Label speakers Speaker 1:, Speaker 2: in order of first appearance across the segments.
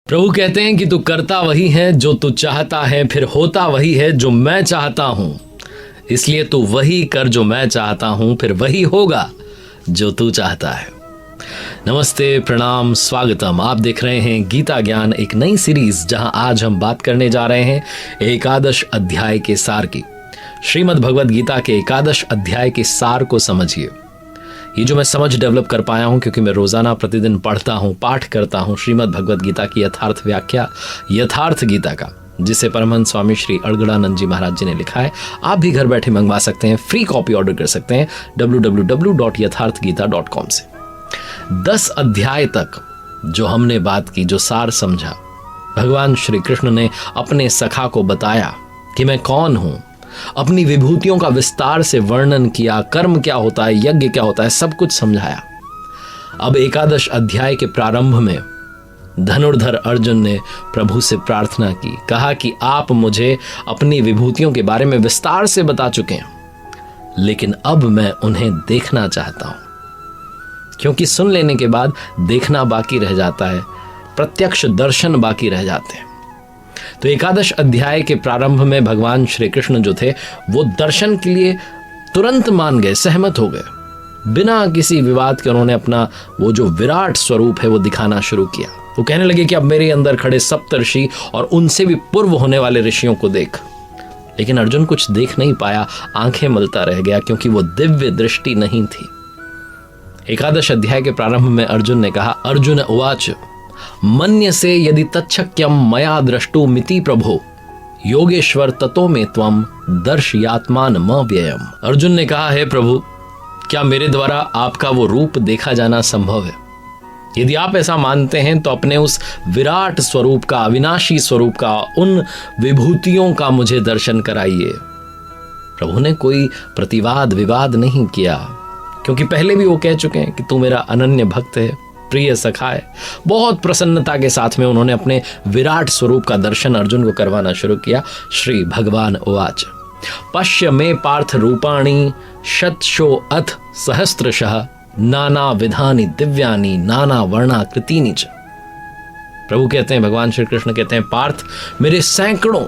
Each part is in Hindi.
Speaker 1: प्रभु कहते हैं कि तू करता वही है जो तू चाहता है, फिर होता वही है जो मैं चाहता हूं। इसलिए तू वही कर जो मैं चाहता हूं, फिर वही होगा जो तू चाहता है। नमस्ते, प्रणाम, स्वागतम। आप देख रहे हैं गीता ज्ञान, एक नई सीरीज जहां आज हम बात करने जा रहे हैं एकादश अध्याय के सार की। श्रीमद् भगवद गीता के एकादश अध्याय के सार को समझिए। ये जो मैं समझ डेवलप कर पाया हूं क्योंकि मैं रोजाना प्रतिदिन पढ़ता हूं, पाठ करता हूं श्रीमद् भगवद गीता की यथार्थ व्याख्या, यथार्थ गीता का, जिसे परमहंस स्वामी श्री अड़गड़ानंद जी महाराज जी ने लिखा है। आप भी घर बैठे मंगवा सकते हैं, फ्री कॉपी ऑर्डर कर सकते हैं www.yatharthgita.com से। 10 अध्याय तक जो हमने बात की, जो सार समझा, भगवान श्री कृष्ण ने अपने सखा को बताया कि मैं कौन हूं, अपनी विभूतियों का विस्तार से वर्णन किया, कर्म क्या होता है, यज्ञ क्या होता है, सब कुछ समझाया। अब एकादश अध्याय के प्रारंभ में धनुर्धर अर्जुन ने प्रभु से प्रार्थना की, कहा कि आप मुझे अपनी विभूतियों के बारे में विस्तार से बता चुके हैं, लेकिन अब मैं उन्हें देखना चाहता हूं, क्योंकि सुन लेने के बाद देखना बाकी रह जाता है, प्रत्यक्ष दर्शन बाकी रह जाते हैं। तो एकादश अध्याय के प्रारंभ में भगवान श्री कृष्ण जो थे वो दर्शन के लिए तुरंत मान गए, सहमत हो गए। बिना किसी विवाद के उन्होंने अपना वो जो विराट स्वरूप है वो दिखाना शुरू किया। वो कहने लगे कि अब मेरे अंदर खड़े सप्तर्षि और उनसे भी पूर्व होने वाले ऋषियों को देख। लेकिन अर्जुन कुछ देख नहीं पाया, आंखें मलता रह गया, क्योंकि वो दिव्य दृष्टि नहीं थी। एकादश अध्याय के प्रारंभ में अर्जुन ने कहा, अर्जुन उवाच मन्यसे यदि तच्छक्यम मया द्रष्टुमिति प्रभो योगेश्वर ततो में त्वम दर्शयात्मान म व्ययम। अर्जुन ने कहा, है प्रभु, क्या मेरे द्वारा आपका वो रूप देखा जाना संभव है? यदि आप ऐसा मानते हैं तो अपने उस विराट स्वरूप का, अविनाशी स्वरूप का, उन विभूतियों का मुझे दर्शन कराइए। प्रभु ने कोई प्रतिवाद विवाद नहीं किया, क्योंकि पहले भी वो कह चुके हैं कि तू मेरा अनन्य भक्त है, प्रिय सखा है। बहुत प्रसन्नता के साथ में उन्होंने अपने विराट स्वरूप का दर्शन अर्जुन को करवाना शुरू किया। श्री भगवान उवाच पश्य मे पार्थ रूपाणि शतशो अथ सहस्त्रशः नाना विधानि दिव्यानि नाना वर्णाकृतीनि च। प्रभु कहते हैं, भगवान श्री कृष्ण कहते हैं, पार्थ, मेरे सैकड़ों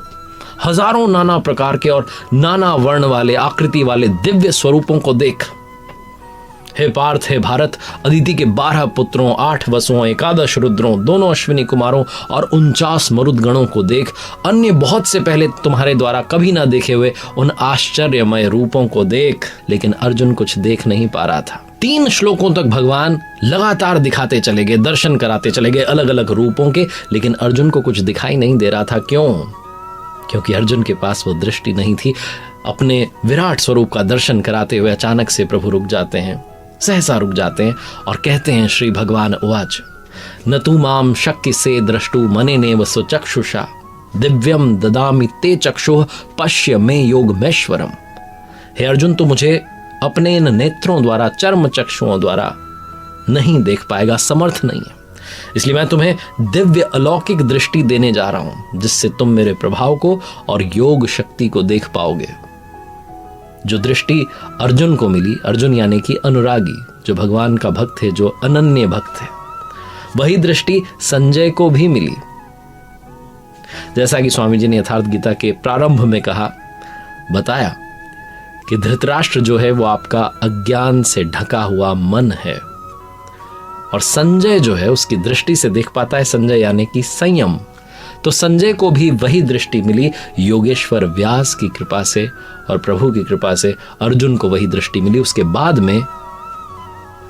Speaker 1: हजारों नाना प्रकार के और नाना वर्ण वाले, आकृति वाले दिव्य स्वरूपों को देख। हे पार्थ, हे भारत, अदिति के 12 पुत्रों, 8 वसुओं, 11 रुद्रों, दोनों अश्विनी कुमारों और 49 मरुदगणों को देख। अन्य बहुत से पहले तुम्हारे द्वारा कभी ना देखे हुए उन आश्चर्यमय रूपों को देख। लेकिन अर्जुन कुछ देख नहीं पा रहा था। 3 श्लोकों तक भगवान लगातार दिखाते चले गए, दर्शन कराते चले गए अलग अलग रूपों के, लेकिन अर्जुन को कुछ दिखाई नहीं दे रहा था। क्यों? क्योंकि अर्जुन के पास वो दृष्टि नहीं थी। अपने विराट स्वरूप का दर्शन कराते हुए अचानक से प्रभु रुक जाते हैं, सहसा रुक जाते हैं और कहते हैं, श्री भगवान उवाच न तू माम शक्य से द्रष्टु मनेनेव स्वचक्षुषा दिव्यम ददामि ते चक्षुः पश्य मे योगमेश्वरम। हे अर्जुन, तू मुझे अपने इन नेत्रों द्वारा, चर्म चक्षुओं द्वारा नहीं देख पाएगा, समर्थ नहीं है। इसलिए मैं तुम्हें दिव्य अलौकिक दृष्टि देने जा रहा हूं, जिससे तुम मेरे प्रभाव को और योग शक्ति को देख पाओगे। जो दृष्टि अर्जुन को मिली, अर्जुन यानी कि अनुरागी, जो भगवान का भक्त है, जो अनन्य भक्त है, वही दृष्टि संजय को भी मिली। जैसा कि स्वामी जी ने यथार्थ गीता के प्रारंभ में कहा, बताया कि धृतराष्ट्र जो है वो आपका अज्ञान से ढका हुआ मन है, और संजय जो है उसकी दृष्टि से देख पाता है, संजय यानी कि संयम। तो संजय को भी वही दृष्टि मिली योगेश्वर व्यास की कृपा से, और प्रभु की कृपा से अर्जुन को वही दृष्टि मिली। उसके बाद में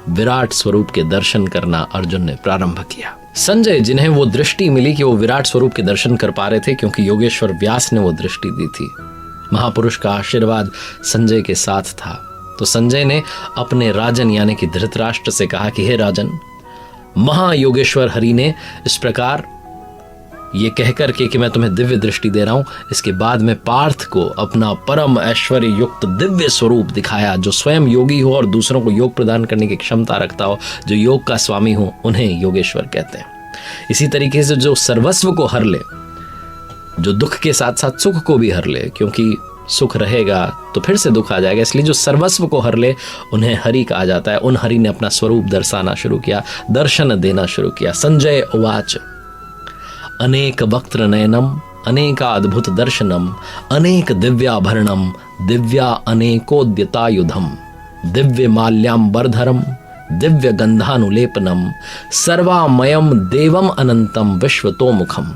Speaker 1: विराट स्वरूप के दर्शन करना अर्जुन ने प्रारंभ किया। संजय, जिन्हें वो दृष्टि मिली कि वो विराट स्वरूप के दर्शन कर पा रहे थे, क्योंकि योगेश्वर व्यास ने वो दृष्टि दी थी, महापुरुष का आशीर्वाद संजय के साथ था। तो संजय ने अपने राजन यानी कि धृतराष्ट्र से कहा कि हे राजन, महायोगेश्वर हरि ने इस प्रकार ये कहकर के कि मैं तुम्हें दिव्य दृष्टि दे रहा हूं, इसके बाद में पार्थ को अपना परम ऐश्वर्य युक्त दिव्य स्वरूप दिखाया, जो स्वयं योगी हो और दूसरों को योग प्रदान करने की क्षमता रखता हो, जो योग का स्वामी हो, उन्हें योगेश्वर कहते हैं। इसी तरीके से जो सर्वस्व को हर ले, जो दुख के साथ साथ सुख को भी हर ले, क्योंकि सुख रहेगा तो फिर से दुख आ जाएगा, इसलिए जो सर्वस्व को हर ले उन्हें हरि कहा जाता है। उन हरि ने अपना स्वरूप दर्शाना शुरू किया, दर्शन देना शुरू किया। संजय उवाच अनेक वक्त्र नयनम अनेकाद्भुत दर्शनम अनेक दिव्याभरणम दिव्या अनेकोद्यतायुधम दिव्य माल्याम्बरधरम दिव्य गंधानुलेपनम सर्वामयम देवम अनंतम विश्वतोमुखम।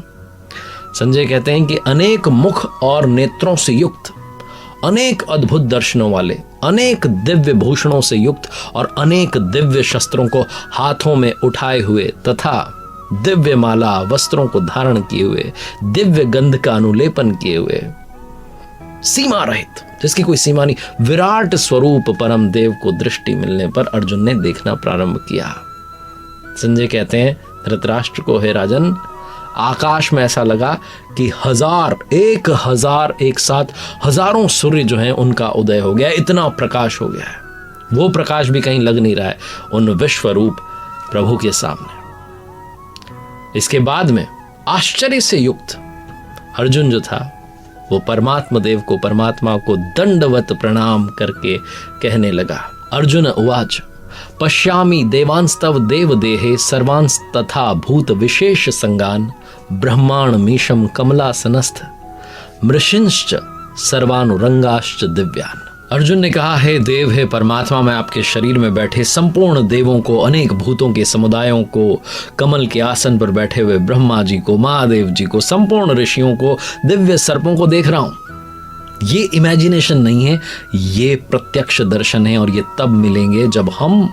Speaker 1: संजय कहते हैं कि अनेक मुख और नेत्रों से युक्त, अनेक अद्भुत दर्शनों वाले, अनेक दिव्य भूषणों से युक्त और अनेक दिव्य शस्त्रों को हाथों में उठाए हुए तथा दिव्य माला वस्त्रों को धारण किए हुए, दिव्य गंध का अनुलेपन किए हुए, सीमा रहित, जिसकी कोई सीमा नहीं, विराट स्वरूप परम देव को दृष्टि मिलने पर अर्जुन ने देखना प्रारंभ किया। संजय कहते हैं धृतराष्ट्र को, हे राजन, आकाश में ऐसा लगा कि 1000 एक साथ हजारों सूर्य जो हैं उनका उदय हो गया, इतना प्रकाश हो गया है। वो प्रकाश भी कहीं लग नहीं रहा है उन विश्वरूप प्रभु के सामने। इसके बाद में आश्चर्य से युक्त अर्जुन जो था वो परमात्मा देव को, परमात्मा को दंडवत प्रणाम करके कहने लगा। अर्जुन उवाच पश्यामि देवांस्तव देव देहे सर्वांस तथा भूत विशेष संगान ब्रह्मांड मीशम कमलासनस्थ मृषिंश्च सर्वानुरंगाश्च दिव्यान। अर्जुन ने कहा, हे देव, हे परमात्मा, मैं आपके शरीर में बैठे संपूर्ण देवों को, अनेक भूतों के समुदायों को, कमल के आसन पर बैठे हुए ब्रह्मा जी को, महादेव जी को, संपूर्ण ऋषियों को, दिव्य सर्पों को देख रहा हूं। ये इमेजिनेशन नहीं है, ये प्रत्यक्ष दर्शन है और ये तब मिलेंगे जब हम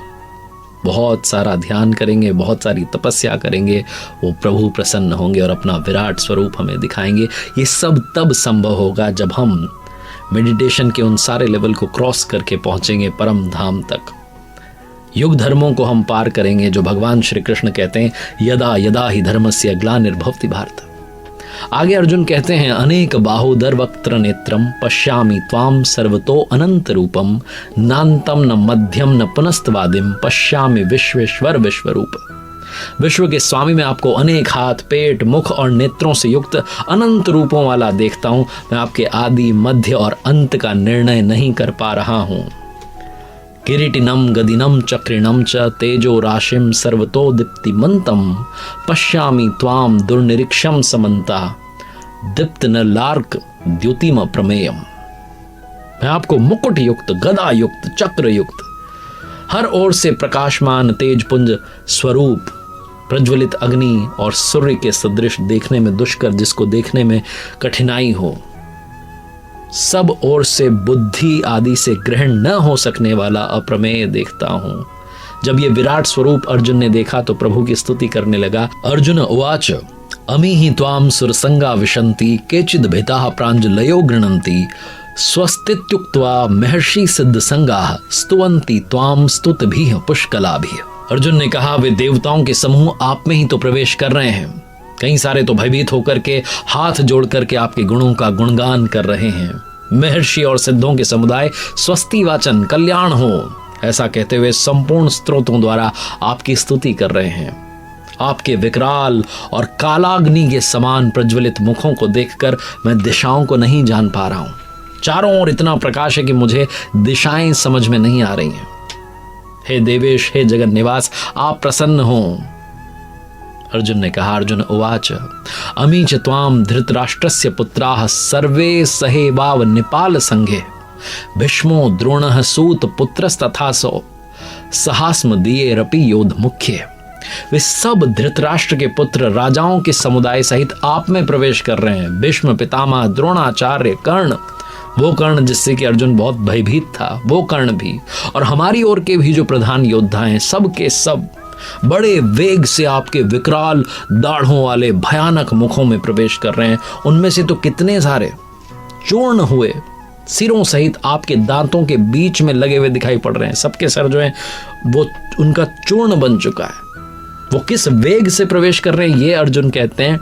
Speaker 1: बहुत सारा ध्यान करेंगे, बहुत सारी तपस्या करेंगे, वो प्रभु प्रसन्न होंगे और अपना विराट स्वरूप हमें दिखाएंगे। ये सब तब संभव होगा जब हम मेडिटेशन के उन सारे लेवल को क्रॉस करके पहुंचेंगे परम धाम तक। युग धर्मों को हम पार करेंगे, जो भगवान श्री कृष्ण कहते हैं यदा यदा ही धर्मस्य ग्लानिर्भवति भारत। आगे अर्जुन कहते हैं अनेक बाहुदर वक्त्र नेत्रम पश्यामि त्वाम सर्वतो अनंत रूपम नान्तम न मध्यम न पुनस्तवादिम पश्यामि विश्वेश्वर विश्वरूप। विश्व के स्वामी, मैं आपको अनेक हाथ, पेट, मुख और नेत्रों से युक्त अनंत रूपों वाला देखता हूं। मैं आपके आदि, मध्य और अंत का निर्णय नहीं कर पा रहा हूं। किरीटिनम गदिनम चक्रिणम च तेजो राशिम सर्वतो दीप्तिमंतम पश्यामि त्वाम दुर्निरीक्षम समन्ता दीप्त न लार्क द्युतिम प्रमेयम। मैं आपको मुकुट युक्त, गदा युक्त, चक्र युक्त, हर ओर से प्रकाशमान तेजपुंज स्वरूप, प्रज्वलित अग्नि और सूर्य के सदृश, देखने में दुष्कर, जिसको देखने में कठिनाई हो, सब ओर से बुद्धि आदि से ग्रहण न हो सकने वाला अप्रमेय देखता हूं। जब ये विराट स्वरूप अर्जुन ने देखा तो प्रभु की स्तुति करने लगा। अर्जुन उवाच अमी ही त्वाम सुरसंगा विशंति केचिद भिताः प्रांजलयो गृणन्ति स्वस्तित्युक्त्वा महर्षि सिद्ध संगाः स्तुवन्ति त्वाम स्तुतिभिः पुष्कलाभिः। अर्जुन ने कहा, वे देवताओं के समूह आप में ही तो प्रवेश कर रहे हैं। कई सारे तो भयभीत होकर के हाथ जोड़ करके आपके गुणों का गुणगान कर रहे हैं। महर्षि और सिद्धों के समुदाय स्वस्ति वाचन, कल्याण हो, ऐसा कहते हुए संपूर्ण स्तोत्रों द्वारा आपकी स्तुति कर रहे हैं। आपके विकराल और कालाग्नि के समान प्रज्वलित मुखों को देखकर मैं दिशाओं को नहीं जान पा रहा हूं। चारों ओर इतना प्रकाश है कि मुझे दिशाएं समझ में नहीं आ रही हैं। हे देवेश, हे जगन निवास, आप प्रसन्न हो। अर्जुन ने कहा, अर्जुन उवाच अमी च त्वाम धृतराष्ट्रस्य पुत्राः सर्वे सहेवाव निपाल संघे भीष्मो द्रोणः सूत पुत्रस्तथासो सहास्म दिएरपि योध मुख्य। वे सब धृतराष्ट्र के पुत्र राजाओं के समुदाय सहित आप में प्रवेश कर रहे हैं। भीष्म, पितामह, द्रोणाचार्य, कर्ण, वो कर्ण जिससे कि अर्जुन बहुत भयभीत था, वो कर्ण भी, और हमारी ओर के भी जो प्रधान योद्धा हैं, सब के सब बड़े वेग से आपके विकराल दाढ़ों वाले भयानक मुखों में प्रवेश कर रहे हैं। उनमें से तो कितने सारे चूर्ण हुए सिरों सहित आपके दांतों के बीच में लगे हुए दिखाई पड़ रहे हैं। सबके सर जो हैं वो उनका चूर्ण बन चुका है। वो किस वेग से प्रवेश कर रहे हैं ये अर्जुन कहते हैं,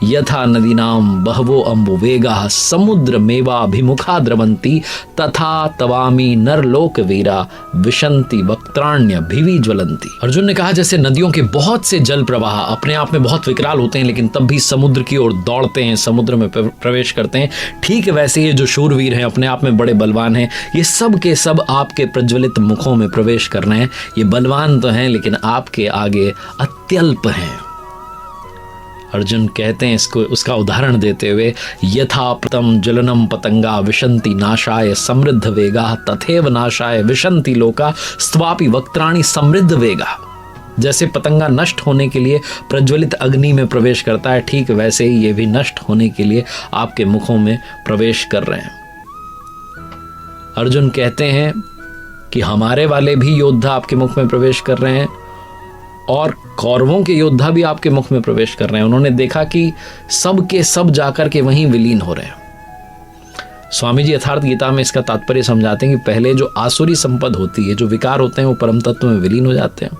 Speaker 1: यथा नदीनाम बहवो अम्बुवेगाः समुद्र मेवाभिमुखा द्रवन्ति तथा तवामी नरलोक वीरा विशंति वक्त्राण्य भिवी ज्वलंती। अर्जुन ने कहा, जैसे नदियों के बहुत से जल प्रवाह अपने आप में बहुत विकराल होते हैं लेकिन तब भी समुद्र की ओर दौड़ते हैं, समुद्र में प्रवेश करते हैं, ठीक वैसे ये जो शूरवीर हैं, अपने आप में बड़े बलवान हैं, ये सब के सब आपके प्रज्वलित मुखों में प्रवेश कर रहे हैं। ये बलवान तो हैं लेकिन आपके आगे अत्यल्प हैं। अर्जुन कहते हैं इसको, उसका उदाहरण देते हुए, यथा प्रतम ज्वलनम पतंगा विशंति नाशाय समृद्ध वेगा तथैव नाशाय विशंति लोका स्वापि वक्त्राणि समृद्ध वेगा। जैसे पतंगा नष्ट होने के लिए प्रज्वलित अग्नि में प्रवेश करता है, ठीक वैसे ही ये भी नष्ट होने के लिए आपके मुखों में प्रवेश कर रहे हैं। अर्जुन कहते हैं कि हमारे वाले भी योद्धा आपके मुख में प्रवेश कर रहे हैं और कौरवों के योद्धा भी आपके मुख में प्रवेश कर रहे हैं। उन्होंने देखा कि सब के सब जाकर के वहीं विलीन हो रहे हैं। स्वामी जी यथार्थ गीता में इसका तात्पर्य समझाते हैं कि पहले जो आसुरी संपद होती है, जो विकार होते हैं, वो परम तत्व में विलीन हो जाते हैं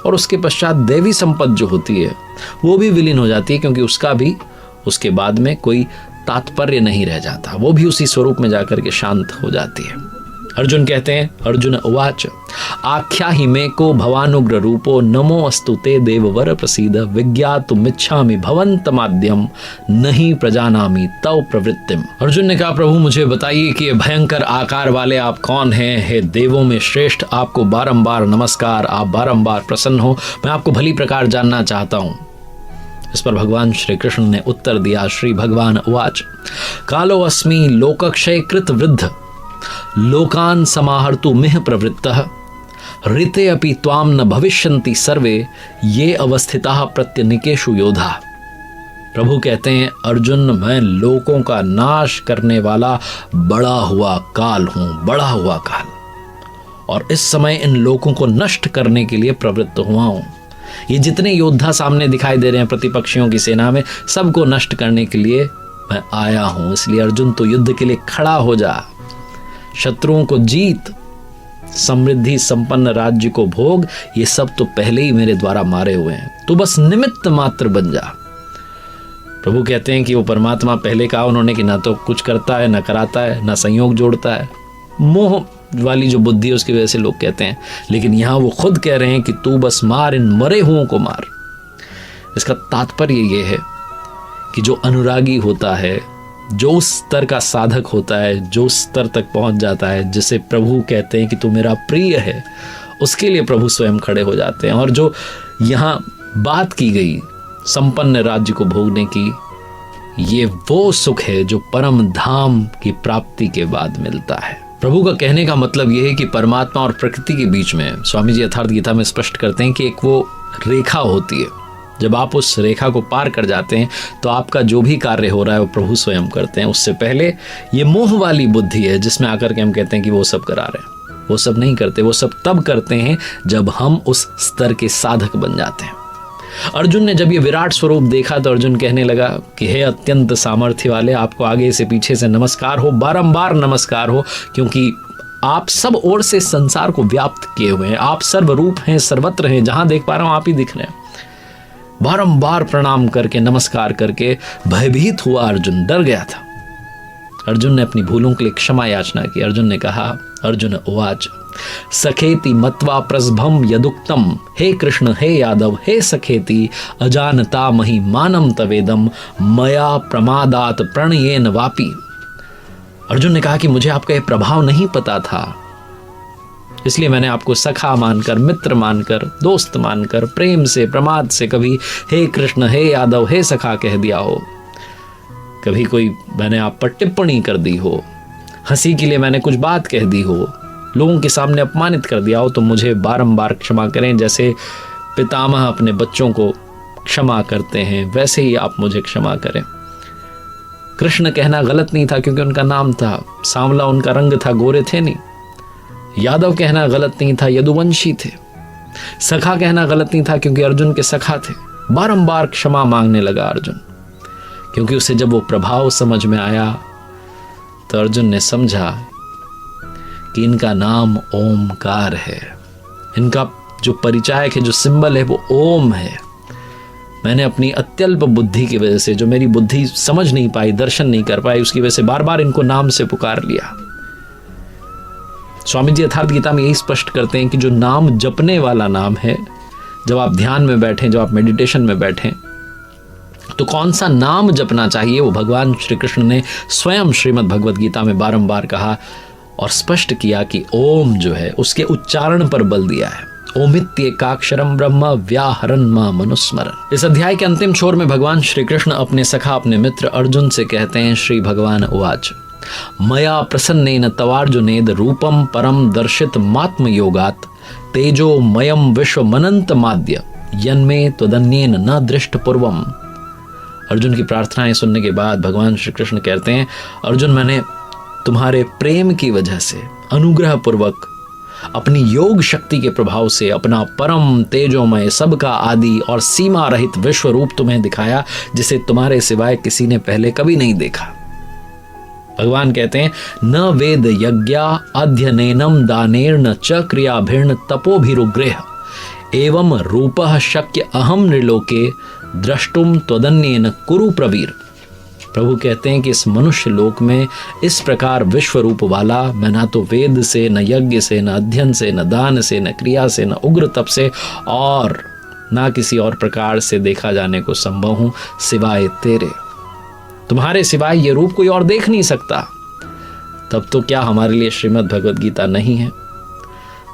Speaker 1: और उसके पश्चात देवी संपद जो होती है वो भी विलीन हो जाती है, क्योंकि उसका भी उसके बाद में कोई तात्पर्य नहीं रह जाता, वो भी उसी स्वरूप में जाकर के शांत हो जाती है। अर्जुन कहते हैं, अर्जुन उवाच आख्या ही मे को भवानुग्र रूपो नमो अस्तु ते देववर प्रसीद विज्ञातुमिच्छामि भवन्तमाद्यम नहीं प्रजानामि तव प्रवृत्तिम। अर्जुन ने कहा, प्रभु मुझे बताइए कि ये भयंकर आकार वाले आप कौन हैं? हे देवों में श्रेष्ठ, आपको बारंबार नमस्कार, आप बारंबार प्रसन्न हो, मैं आपको भली प्रकार जानना चाहता हूँ। इस पर भगवान श्री कृष्ण ने उत्तर दिया, श्री भगवान उवाच कालो अस्मि लोकक्षय कृत वृद्ध लोकान समाहर्तु मिह प्रवृत्तः ऋते अपि त्वाम न भविष्यन्ति सर्वे ये अवस्थिताः प्रत्यनिकेषु योधा। प्रभु कहते हैं, अर्जुन मैं लोकों का नाश करने वाला बड़ा हुआ काल हूं, बड़ा हुआ काल, और इस समय इन लोकों को नष्ट करने के लिए प्रवृत्त हुआ हूं। ये जितने योद्धा सामने दिखाई दे रहे हैं प्रतिपक्षियों की सेना में, सबको नष्ट करने के लिए मैं आया हूं। इसलिए अर्जुन तो युद्ध के लिए खड़ा हो जा, शत्रुओं को जीत, समृद्धि संपन्न राज्य को भोग, ये सब तो पहले ही मेरे द्वारा मारे हुए हैं, तू बस निमित्त मात्र बन जा। प्रभु कहते हैं कि वो परमात्मा, पहले कहा उन्होंने कि ना तो कुछ करता है, ना कराता है, ना संयोग जोड़ता है, मोह वाली जो बुद्धि है उसकी वजह से लोग कहते हैं, लेकिन यहां वो खुद कह रहे हैं कि तू बस मार, इन मरे हुओं को मार। इसका तात्पर्य ये है कि जो अनुरागी होता है, जो उस स्तर का साधक होता है, जो उस स्तर तक पहुंच जाता है जिसे प्रभु कहते हैं कि तू मेरा प्रिय है, उसके लिए प्रभु स्वयं खड़े हो जाते हैं। और जो यहाँ बात की गई संपन्न राज्य को भोगने की, ये वो सुख है जो परम धाम की प्राप्ति के बाद मिलता है। प्रभु का कहने का मतलब यह है कि परमात्मा और प्रकृति के बीच में, स्वामी जी यथार्थ गीता में स्पष्ट करते हैं कि एक वो रेखा होती है, जब आप उस रेखा को पार कर जाते हैं तो आपका जो भी कार्य हो रहा है वो प्रभु स्वयं करते हैं। उससे पहले ये मोह वाली बुद्धि है जिसमें आकर के हम कहते हैं कि वो सब करा रहे हैं, वो सब नहीं करते। वो सब तब करते हैं जब हम उस स्तर के साधक बन जाते हैं। अर्जुन ने जब ये विराट स्वरूप देखा तो अर्जुन कहने लगा कि हे अत्यंत सामर्थ्य वाले, आपको आगे से पीछे से नमस्कार हो, बारंबार नमस्कार हो, क्योंकि आप सब ओर से संसार को व्याप्त किए हुए हैं, आप सर्वरूप हैं, सर्वत्र हैं, जहां देख पा रहा हूं आप ही दिख रहे हैं। बारंबार प्रणाम करके, नमस्कार करके भयभीत हुआ अर्जुन, डर गया था। अर्जुन ने अपनी भूलों के लिए क्षमा याचना की। अर्जुन ने कहा, अर्जुन उवाच सखेति मत्वा प्रसभम यदुक्तम, हे कृष्ण हे यादव हे सखेति अजानता मही मानम तवेदम मया प्रमादात प्रणयेन वापी। अर्जुन ने कहा कि मुझे आपका यह प्रभाव नहीं पता था, इसलिए मैंने आपको सखा मानकर, मित्र मानकर, दोस्त मानकर, प्रेम से, प्रमाद से कभी हे कृष्ण हे यादव हे सखा कह दिया हो, कभी कोई मैंने आप पर टिप्पणी कर दी हो, हंसी के लिए मैंने कुछ बात कह दी हो, लोगों के सामने अपमानित कर दिया हो, तो मुझे बारंबार क्षमा करें। जैसे पितामह अपने बच्चों को क्षमा करते हैं, वैसे ही आप मुझे क्षमा करें। कृष्ण कहना गलत नहीं था क्योंकि उनका नाम था, सांवला उनका रंग था, गोरे थे नहीं। यादव कहना गलत नहीं था, यदुवंशी थे। सखा कहना गलत नहीं था क्योंकि अर्जुन के सखा थे। बारंबार क्षमा मांगने लगा अर्जुन, क्योंकि उसे जब वो प्रभाव समझ में आया तो अर्जुन ने समझा कि इनका नाम ओमकार है, इनका जो परिचायक है, जो सिंबल है, वो ओम है। मैंने अपनी अत्यल्प बुद्धि की वजह से, जो मेरी बुद्धि समझ नहीं पाई, दर्शन नहीं कर पाई, उसकी वजह से बार बार इनको नाम से पुकार लिया। स्वामी जी यथार्थ गीता में यही स्पष्ट करते हैं कि जो नाम जपने वाला नाम है, जब आप ध्यान में बैठें, जब आप मेडिटेशन में बैठें, तो कौन सा नाम जपना चाहिए वो भगवान श्री कृष्ण ने स्वयं श्रीमद् भगवद गीता में बारंबार कहा और स्पष्ट किया कि ओम जो है उसके उच्चारण पर बल दिया है। ओमित्येकाक्षरम ब्रह्म व्याहरन् मां मनुस्मरन्। इस अध्याय के अंतिम छोर में भगवान श्री कृष्ण अपने सखा अपने मित्र अर्जुन से कहते हैं, श्री भगवान उवाच मया प्रसन्नेन तवार्जुनेद रूपम परम दर्शित मात्म योगात तेजो मयम विश्वमनंत माद्य यन्मे त्वदन्येन न दृष्ट पूर्वम। अर्जुन की प्रार्थनाएं सुनने के बाद भगवान श्री कृष्ण कहते हैं, अर्जुन मैंने तुम्हारे प्रेम की वजह से अनुग्रह पूर्वक अपनी योग शक्ति के प्रभाव से अपना परम तेजोमय सबका आदि और सीमा रहित विश्व रूप तुम्हें दिखाया, जिसे तुम्हारे सिवाय किसी ने पहले कभी नहीं देखा। भगवान कहते हैं, न वेद यज्ञा अध्ययनेनम दानेर्न च क्रियाभिर्न तपोभिरुग्रह एवं रूपः शक्य अहम नृलोके द्रष्टुम त्वदन्येन कुरु प्रवीर। प्रभु कहते हैं कि इस मनुष्य लोक में इस प्रकार विश्व रूप वाला मैं ना तो वेद से, न यज्ञ से, न अध्ययन से, न दान से, न क्रिया से, न उग्र तप से और ना किसी और प्रकार से देखा जाने को संभव हूं सिवाय तेरे। तुम्हारे सिवाय ये रूप कोई और देख नहीं सकता। तब तो क्या हमारे लिए श्रीमद् भगवद गीता नहीं है?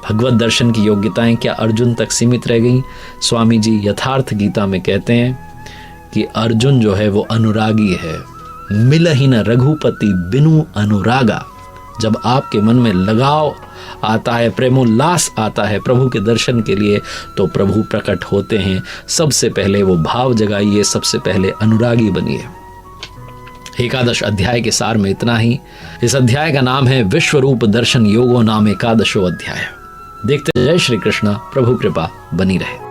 Speaker 1: भगवत दर्शन की योग्यताएं क्या अर्जुन तक सीमित रह गईं? स्वामी जी यथार्थ गीता में कहते हैं कि अर्जुन जो है वो अनुरागी है। मिलहि न रघुपति बिनु अनुरागा। जब आपके मन में लगाव आता है, प्रेमोल्लास आता है प्रभु के दर्शन के लिए, तो प्रभु प्रकट होते हैं। सबसे पहले वो भाव जगाइए, सबसे पहले अनुरागी बनिए। एकादश अध्याय के सार में इतना ही। इस अध्याय का नाम है विश्व रूप दर्शन योगो नाम एकादशो अध्याय। देखते जय श्री कृष्ण। प्रभु कृपा बनी रहे।